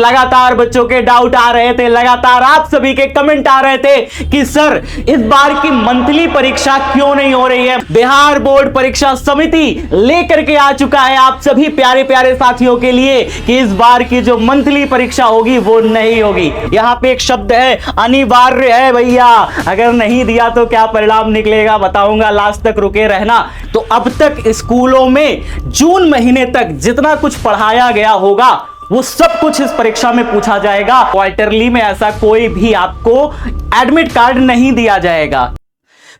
लगातार बच्चों के डाउट आ रहे थे, लगातार आप सभी के कमेंट आ रहे थे कि सर इस बार की मंथली परीक्षा क्यों नहीं हो रही है। बिहार बोर्ड परीक्षा समिति लेकर के आ चुका है आप सभी प्यारे प्यारे साथियों के लिए कि इस बार की जो मंथली परीक्षा होगी वो नहीं होगी। यहां पे एक शब्द है अनिवार्य है भैया, अगर नहीं दिया तो क्या परिणाम निकलेगा बताऊंगा, लास्ट तक रुके रहना। तो अब तक स्कूलों में जून महीने तक जितना कुछ पढ़ाया गया होगा वो सब कुछ इस परीक्षा में पूछा जाएगा। क्वार्टरली में ऐसा कोई भी आपको एडमिट कार्ड नहीं दिया जाएगा।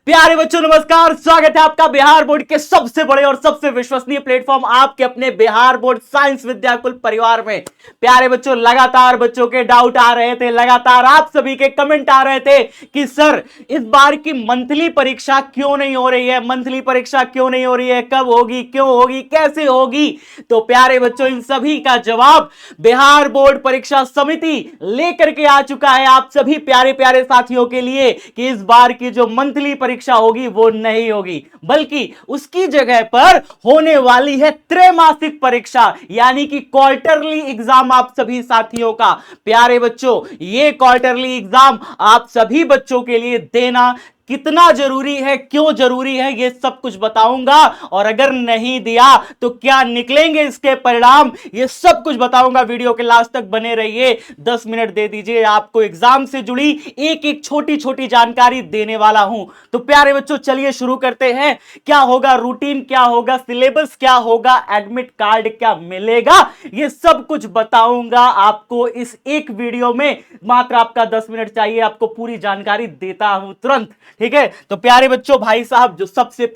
प्यारे बच्चों नमस्कार, स्वागत है आपका बिहार बोर्ड के सबसे बड़े और सबसे विश्वसनीय प्लेटफॉर्म आपके अपने बिहार बोर्ड साइंस विद्याकुल परिवार में। प्यारे बच्चों लगातार बच्चों के डाउट आ रहे थे, लगातार आप सभी के कमेंट आ रहे थे कि सर इस बार की मंथली परीक्षा क्यों नहीं हो रही है, मंथली परीक्षा क्यों नहीं हो रही है, कब होगी, क्यों होगी, कैसे होगी। तो प्यारे बच्चों इन सभी का जवाब बिहार बोर्ड परीक्षा समिति लेकर के आ चुका है आप सभी प्यारे प्यारे साथियों के लिए कि इस बार की जो मंथली परीक्षा होगी वो नहीं होगी, बल्कि उसकी जगह पर होने वाली है त्रैमासिक परीक्षा यानी कि क्वार्टरली एग्जाम आप सभी साथियों का। प्यारे बच्चों ये क्वार्टरली एग्जाम आप सभी बच्चों के लिए देना कितना जरूरी है, क्यों जरूरी है, ये सब कुछ बताऊंगा। और अगर नहीं दिया तो क्या निकलेंगे इसके परिणाम, ये सब कुछ बताऊंगा। वीडियो के लास्ट तक बने रहिए, 10 मिनट दे दीजिए, आपको एग्जाम से जुड़ी एक एक छोटी छोटी जानकारी देने वाला हूं। तो प्यारे बच्चों चलिए शुरू करते हैं। क्या होगा रूटीन, क्या होगा सिलेबस, क्या होगा एडमिट कार्ड, क्या मिलेगा, ये सब कुछ बताऊंगा आपको इस एक वीडियो में। मात्र आपका 10 मिनट चाहिए, आपको पूरी जानकारी देता हूं तुरंत, ठीक है। तो प्यारे बच्चों भाई साहब जो सबसे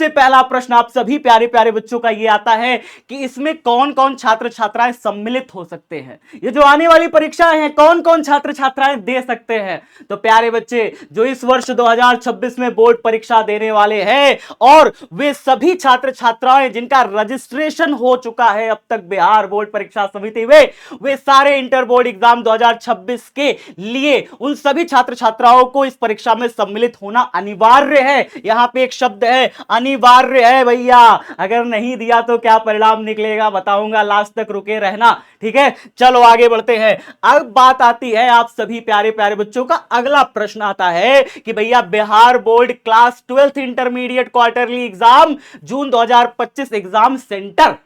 पहला प्रश्न आप सभी प्यारे प्यारे बच्चों का ये आता है कि इसमें कौन कौन छात्र छात्राएं सम्मिलित हो सकते हैं। ये जो आने वाली परीक्षाएं हैं कौन कौन छात्र छात्राएं दे सकते हैं। तो प्यारे बच्चे जो इस वर्ष 2026 में बोर्ड परीक्षा देने वाले हैं और वे सभी छात्र छात्राएं जिनका रजिस्ट्रेशन हो चुका है अब तक बिहार बोर्ड परीक्षा समिति में, वे सारे इंटर बोर्ड एग्जाम 2026 के लिए उन सभी छात्र छात्राओं को इस परीक्षा में सम्मिलित होना अनिवार्य है। यहां पे एक शब्द है अनिवार्य है भैया, अगर नहीं दिया तो क्या परिणाम निकलेगा बताऊंगा, लास्ट तक रुके रहना, ठीक है। चलो आगे बढ़ते हैं। अब बात आती है आप सभी प्यारे प्यारे बच्चों का अगला प्रश्न आता है कि भैया Bihar board class 12th intermediate quarterly exam June 2025 exam centre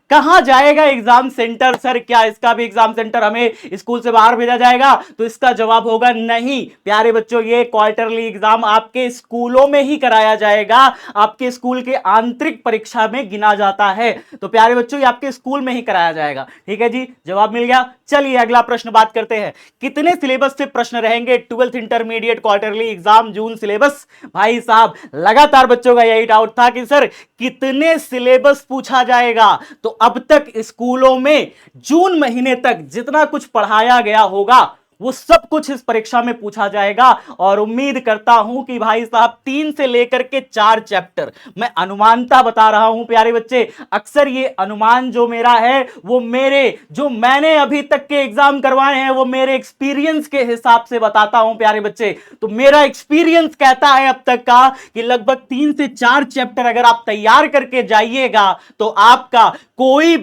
कहां जाएगा। एग्जाम सेंटर सर क्या इसका भी एग्जाम सेंटर हमें स्कूल से बाहर भेजा जाएगा। तो इसका जवाब होगा नहीं प्यारे बच्चों, ये क्वार्टरली एग्जाम आपके स्कूलों में ही कराया जाएगा, आपके स्कूल के आंतरिक परीक्षा में गिना जाता है। तो प्यारे बच्चों ये आपके स्कूल में ही कराया जाएगा, ठीक है जी, जवाब मिल गया। चलिए अगला प्रश्न बात करते हैं, कितने सिलेबस से प्रश्न रहेंगे 12th इंटरमीडिएट क्वार्टरली एग्जाम जून सिलेबस। भाई साहब लगातार बच्चों का यही डाउट था कि सर कितने सिलेबस पूछा जाएगा। तो अब तक स्कूलों में जून महीने तक जितना कुछ पढ़ाया गया होगा वो सब कुछ इस परीक्षा में पूछा जाएगा। और उम्मीद करता हूं कि भाई साहब 3 से लेकर के 4 चैप्टर, मैं अनुमानता बता रहा हूं प्यारे बच्चे, अक्सर ये अनुमान जो मेरा है वो जो मैंने अभी तक के एग्जाम करवाए हैं वो मेरे एक्सपीरियंस के हिसाब से बताता हूं प्यारे बच्चे। तो मेरा एक्सपीरियंस कहता है अब तक का कि लगभग 3 से 4 चैप्टर अगर आप तैयार करके जाइएगा तो आपका कोई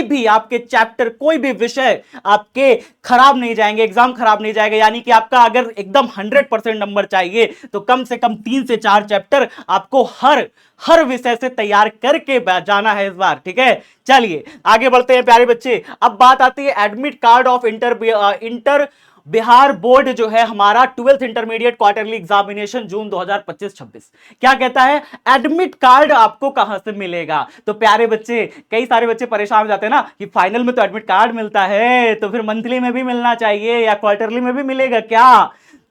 भी आपके चैप्टर, कोई भी विषय आपके खराब नहीं जाएंगे, एग्जाम खराब नहीं जाएगा। यानी कि आपका अगर एकदम 100% नंबर चाहिए तो कम से कम 3 से 4 चैप्टर आपको हर विषय से तैयार करके जाना है इस बार, ठीक है। चलिए आगे बढ़ते हैं प्यारे बच्चे। अब बात आती है admit card of inter Bihar board जो है हमारा 12th इंटरमीडिएट क्वार्टरली एग्जामिनेशन जून 2025-26 क्या कहता है, एडमिट कार्ड आपको कहां से मिलेगा। तो प्यारे बच्चे कई सारे बच्चे परेशान हो जाते हैं ना कि फाइनल में तो एडमिट कार्ड मिलता है तो फिर मंथली में भी मिलना चाहिए या क्वार्टरली में भी मिलेगा क्या।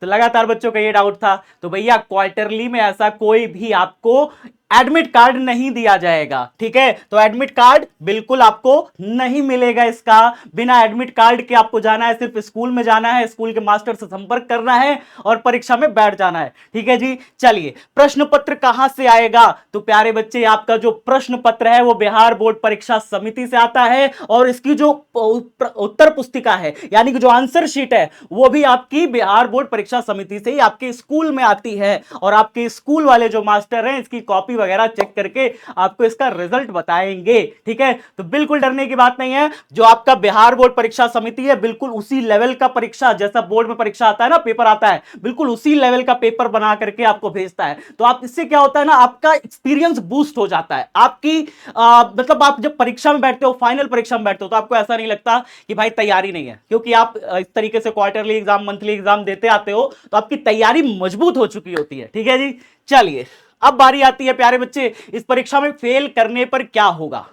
तो लगातार बच्चों का ये डाउट था। तो भैया क्वार्टरली में ऐसा कोई भी आपको एडमिट कार्ड नहीं दिया जाएगा, ठीक है। तो एडमिट कार्ड बिल्कुल आपको नहीं मिलेगा, इसका बिना एडमिट कार्ड के आपको जाना है, सिर्फ स्कूल में जाना है, स्कूल के मास्टर से संपर्क करना है और परीक्षा में बैठ जाना है, ठीक है जी। चलिए प्रश्न पत्र कहां से आएगा। तो प्यारे बच्चे आपका जो प्रश्न पत्र है वो बिहार बोर्ड परीक्षा समिति से आता है और इसकी जो उत्तर पुस्तिका है यानी कि जो आंसर शीट है वो भी आपकी बिहार बोर्ड परीक्षा समिति से ही आपके स्कूल में आती है और आपके स्कूल वाले जो मास्टर हैं इसकी कॉपी वगैरह चेक करके आपको इसका रिजल्ट बताएंगे। ठीक है, तो बिल्कुल डरने की बात नहीं है। जो आपका बिहार बोर्ड परीक्षा समिति है बिल्कुल उसी लेवल का परीक्षा, जैसा बोर्ड में परीक्षा आता है ना, पेपर आता है, बिल्कुल उसी लेवल का पेपर बना करके आपको भेजता है। तो आप इससे क्या होता है ना, आपका एक्सपीरियंस बूस्ट हो जाता है। आपकी मतलब आप जब परीक्षा में बैठते हो, फाइनल परीक्षा में बैठते हो, तो आपको ऐसा नहीं लगता कि भाई तैयारी नहीं है, क्योंकि आप इस तरीके से क्वार्टरली एग्जाम, मंथली एग्जाम देते आते हो, तो आपकी तैयारी मजबूत हो चुकी होती है। ठीक है जी, चलिए अब बारी आती है प्यारे बच्चे, इस परीक्षा में फेल करने पर क्या होगा।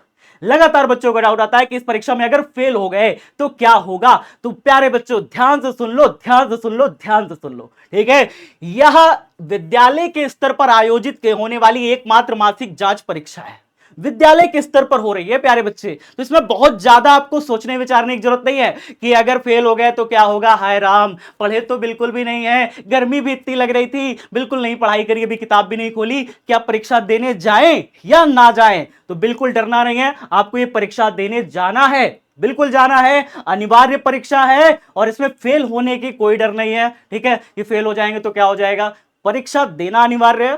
लगातार बच्चों का डाउट आता है कि इस परीक्षा में अगर फेल हो गए तो क्या होगा। तो प्यारे बच्चों ध्यान से सुन लो, ध्यान से सुन लो, ध्यान से सुन लो। ठीक है, यह विद्यालय के स्तर पर आयोजित होने वाली एकमात्र मासिक जांच परीक्षा है, विद्यालय के स्तर पर हो रही है प्यारे बच्चे। तो इसमें बहुत ज्यादा आपको सोचने विचारने की जरूरत नहीं है कि अगर फेल हो गए तो क्या होगा। हाय राम, पढ़े तो बिल्कुल भी नहीं है, गर्मी भी इतनी लग रही थी, बिल्कुल नहीं पढ़ाई करी, अभी किताब भी नहीं खोली, क्या परीक्षा देने जाएं या ना जाएं। तो बिल्कुल डरना नहीं है, आपको ये परीक्षा देने जाना है, बिल्कुल जाना है, अनिवार्य परीक्षा है और इसमें फेल होने की कोई डर नहीं है। ठीक है, ये फेल हो जाएंगे तो क्या हो जाएगा, परीक्षा देना अनिवार्य है,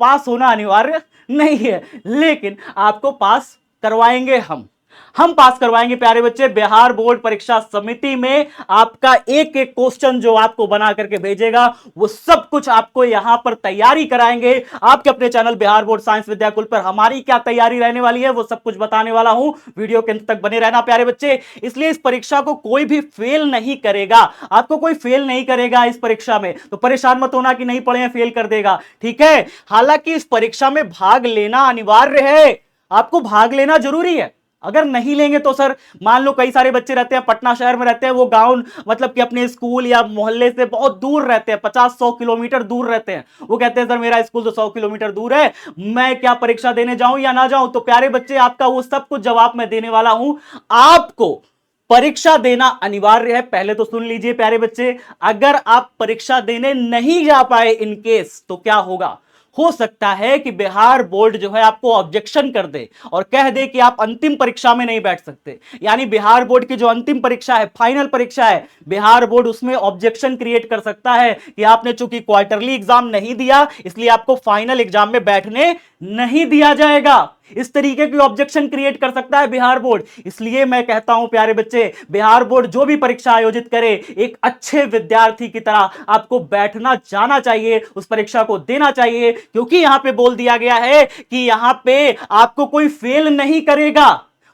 पास होना अनिवार्य नहीं है, लेकिन आपको पास करवाएंगे हम पास करवाएंगे प्यारे बच्चे। बिहार बोर्ड परीक्षा समिति में आपका एक एक क्वेश्चन जो आपको बना करके भेजेगा, वो सब कुछ आपको यहां पर तैयारी कराएंगे। आपके अपने channel Bihar board science Vidyakul पर हमारी क्या तैयारी रहने वाली है वो सब कुछ बताने वाला हूं। वीडियो के अंत तक बने रहना प्यारे बच्चे। इसलिए इस परीक्षा को कोई भी फेल नहीं करेगा, आपको कोई फेल नहीं करेगा इस परीक्षा में, तो परेशान मत होना कि नहीं पढ़े हैं फेल कर देगा। ठीक है, हालांकि इस परीक्षा में भाग लेना अनिवार्य है, आपको भाग लेना जरूरी है। अगर नहीं लेंगे तो सर, मान लो कई सारे बच्चे रहते हैं पटना शहर में रहते हैं, वो गांव मतलब कि अपने स्कूल या मोहल्ले से बहुत दूर रहते हैं, 50-100 किलोमीटर दूर रहते हैं, वो कहते हैं सर मेरा स्कूल तो 100 किलोमीटर दूर है, मैं क्या परीक्षा देने जाऊं या ना जाऊं। तो प्यारे बच्चे आपका वो सब कुछ जवाब मैं देने वाला हूं। आपको परीक्षा देना अनिवार्य है, पहले तो सुन लीजिए प्यारे बच्चे। अगर आप परीक्षा देने नहीं जा पाए इन केस, तो क्या होगा, हो सकता है कि बिहार बोर्ड जो है आपको ऑब्जेक्शन कर दे और कह दे कि आप अंतिम परीक्षा में नहीं बैठ सकते। यानी बिहार बोर्ड की जो अंतिम परीक्षा है, फाइनल परीक्षा है, बिहार बोर्ड उसमें ऑब्जेक्शन क्रिएट कर सकता है कि आपने चूंकि क्वार्टरली एग्जाम नहीं दिया, इसलिए आपको फाइनल एग्जाम में बैठने नहीं दिया जाएगा। इस तरीके की ऑब्जेक्शन क्रिएट कर सकता है बिहार बोर्ड। इसलिए मैं कहता हूं प्यारे बच्चे, बिहार बोर्ड जो भी परीक्षा आयोजित करे, एक अच्छे विद्यार्थी की तरह आपको बैठना जाना चाहिए, उस परीक्षा को देना चाहिए, क्योंकि यहां पे बोल दिया गया है कि यहां पे आपको कोई फेल नहीं करेगा,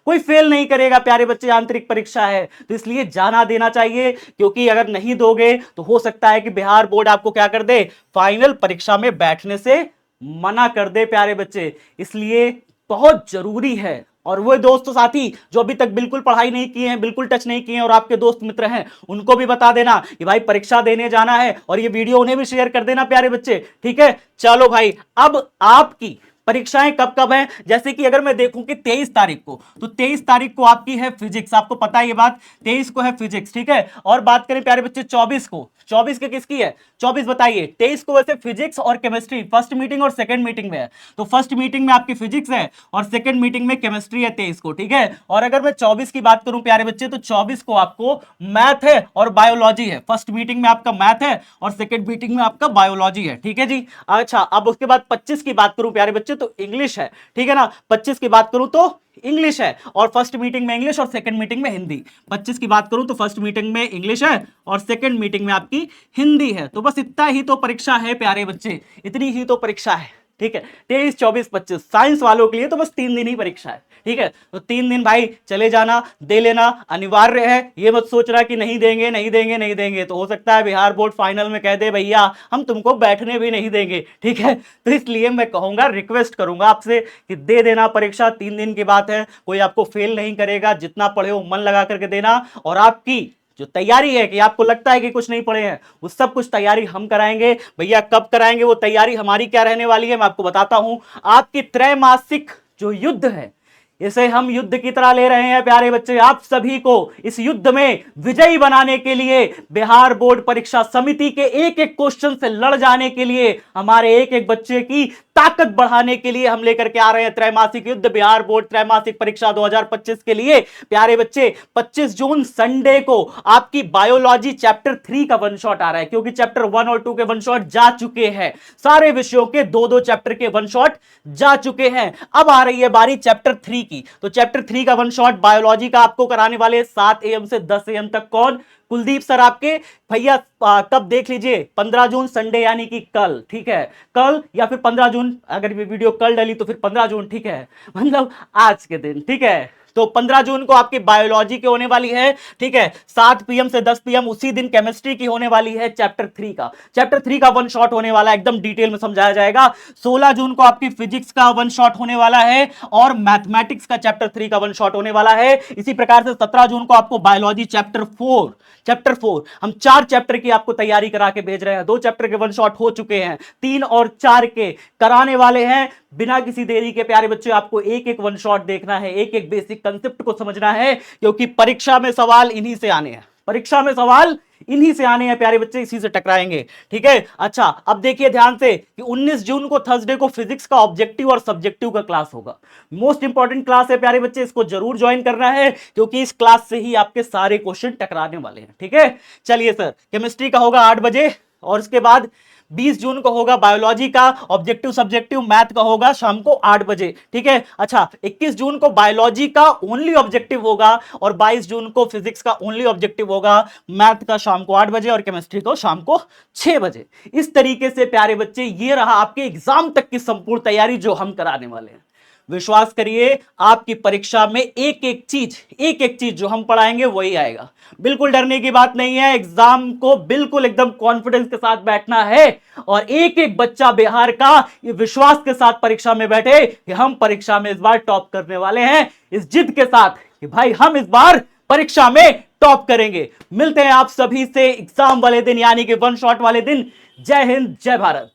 कोई फेल नहीं करेगा प्यारे बच्चे, आंतरिक परीक्षा है, तो इसलिए जाना देना चाहिए। क्योंकि अगर नहीं दोगे तो हो सकता है कि बिहार बोर्ड आपको क्या कर दे, फाइनल परीक्षा में बैठने से मना कर दे प्यारे बच्चे। इसलिए बहुत जरूरी है। और वो दोस्त साथी जो अभी तक बिल्कुल पढ़ाई नहीं किए हैं, बिल्कुल टच नहीं किए हैं, और आपके दोस्त मित्र हैं, उनको भी बता देना कि भाई परीक्षा देने जाना है, और ये वीडियो उन्हें भी शेयर कर देना प्यारे बच्चे। ठीक है, चलो भाई, अब आपकी परीक्षाएं कब कब है। जैसे कि अगर मैं देखूं कि 23 तारीख को, तो 23 तारीख को आपकी है फिजिक्स, आपको पता है ये बात, 23 को है फिजिक्स। ठीक है, और बात करें प्यारे बच्चे 24 को, 24 के किसकी है, 24 बताइए। 23 को वैसे फिजिक्स और केमिस्ट्री फर्स्ट मीटिंग और सेकंड मीटिंग में है, तो फर्स्ट मीटिंग में आपकी फिजिक्स है और सेकंड मीटिंग में केमिस्ट्री है 23 को। ठीक है, और अगर मैं 24 की बात करूं प्यारे बच्चे, तो 24 को आपको मैथ है और बायोलॉजी है। फर्स्ट मीटिंग में आपका मैथ है और सेकंड मीटिंग में आपका बायोलॉजी है। ठीक है जी, अच्छा, अब उसके बाद 25 की बात करूं प्यारे बच्चे तो इंग्लिश है। ठीक है ना, 25 की बात करूं तो इंग्लिश है और फर्स्ट मीटिंग में इंग्लिश और सेकंड मीटिंग में हिंदी। 25 की बात करूं तो फर्स्ट मीटिंग में इंग्लिश है और सेकंड मीटिंग में आपकी हिंदी है। तो बस इतना ही तो परीक्षा है प्यारे बच्चे, इतनी ही तो परीक्षा है। ठीक है, 23, 24, 25 साइंस वालों के लिए तो बस 3 दिन ही परीक्षा है। ठीक है, तो 3 दिन भाई चले जाना, दे लेना, अनिवार्य है। ये मत सोचना कि नहीं देंगे नहीं देंगे नहीं देंगे, तो हो सकता है बिहार बोर्ड फाइनल में कह दे भैया हम तुमको बैठने भी नहीं देंगे। ठीक है, तो इसलिए मैं कहूंगा, रिक्वेस्ट करूंगा आपसे कि दे देना परीक्षा, 3 दिन की बात है, कोई आपको फेल नहीं करेगा। जितना पढ़े हो मन लगा करके देना, और आपकी जो तैयारी है कि आपको लगता है कि कुछ नहीं पढ़े हैं, वो सब कुछ तैयारी हम कराएंगे। भैया कब कराएंगे वो तैयारी, हमारी क्या रहने वाली है मैं आपको बताता हूं। आपकी त्रैमासिक जो युद्ध है, इसे हम युद्ध की तरह ले रहे हैं प्यारे बच्चे। आप सभी को इस युद्ध में विजयी बनाने के लिए, बिहार बोर्ड परीक्षा समिति के एक एक क्वेश्चन से लड़ जाने के लिए, हमारे एक एक बच्चे की ताकत बढ़ाने के लिए हम लेकर के आ रहे हैं त्रैमासिक युद्ध, बिहार बोर्ड त्रैमासिक परीक्षा 2025 के लिए। प्यारे बच्चे 25 जून संडे को आपकी बायोलॉजी चैप्टर 3 का वन शॉट आ रहा है, क्योंकि चैप्टर 1 और 2 के वन शॉट जा चुके हैं। सारे विषयों के 2-2 चैप्टर के वन शॉट जा चुके हैं। अब आ रही है बारी चैप्टर 3 की। तो चैप्टर 3 का वन शॉट बायोलॉजी का आपको कराने वाले 7 AM से 10 AM तक। कौन? कुलदीप सर आपके। भैया कब देख लीजिए, 15 जून संडे यानी कि कल, ठीक है, कल या फिर 15 जून, अगर वीडियो कल डली तो फिर 15 जून, ठीक है, मतलब आज के दिन, ठीक है। तो 15 जून को आपकी बायोलॉजी की होने वाली है, ठीक है, 7 PM से 10 PM। उसी दिन केमिस्ट्री की होने वाली है चैप्टर 3 का। चैप्टर 3 का वन शॉट होने वाला है, एकदम डिटेल में समझाया जाएगा। 16 जून को आपकी फिजिक्स का वन शॉट होने वाला है और मैथमेटिक्स का चैप्टर 3 का वन शॉट होने वाला है। इसी प्रकार से 17 जून को आपको बायोलॉजी चैप्टर 4 हम 4 चैप्टर की आपको तैयारी करा के भेज रहे हैं। 2 चैप्टर के वन शॉट हो चुके हैं, 3 और 4 के कराने वाले हैं। बिना किसी देरी के प्यारे बच्चे आपको एक एक वन शॉट देखना है, एक एक बेसिक कंसेप्ट को समझना है, क्योंकि परीक्षा में सवाल इन्हीं से आने हैं। परीक्षा में सवाल इन्हीं से आने हैं प्यारे बच्चे, इसी से टकराएंगे, ठीक है। अच्छा, अब देखिए ध्यान से कि 19 जून को थर्सडे को फिजिक्स का ऑब्जेक्टिव और सब्जेक्टिव का क्लास होगा। मोस्ट इंपॉर्टेंट क्लास है प्यारे बच्चे, इसको जरूर ज्वाइन करना है, क्योंकि इस क्लास से ही आपके सारे क्वेश्चन टकराने वाले हैं, ठीक है। चलिए सर, केमिस्ट्री का होगा 8 बजे, और उसके बाद 20 जून को होगा बायोलॉजी का ऑब्जेक्टिव सब्जेक्टिव, मैथ का होगा शाम को 8 बजे, ठीक है। अच्छा, 21 जून को बायोलॉजी का ओनली ऑब्जेक्टिव होगा और 22 जून को फिजिक्स का ओनली ऑब्जेक्टिव होगा, मैथ का शाम को 8 बजे और केमिस्ट्री को शाम को 6 बजे। इस तरीके से प्यारे बच्चे ये रहा आपके एग्जाम तक की संपूर्ण तैयारी जो हम कराने वाले हैं। विश्वास करिए, आपकी परीक्षा में एक एक चीज जो हम पढ़ाएंगे वही आएगा। बिल्कुल डरने की बात नहीं है, एग्जाम को बिल्कुल एकदम कॉन्फिडेंस के साथ बैठना है, और एक एक बच्चा बिहार का ये विश्वास के साथ परीक्षा में बैठे कि हम परीक्षा में इस बार टॉप करने वाले हैं, इस जिद के साथ कि भाई हम इस बार परीक्षा में टॉप करेंगे। मिलते हैं आप सभी से एग्जाम वाले दिन, यानी कि वन शॉट वाले दिन। जय हिंद, जय भारत।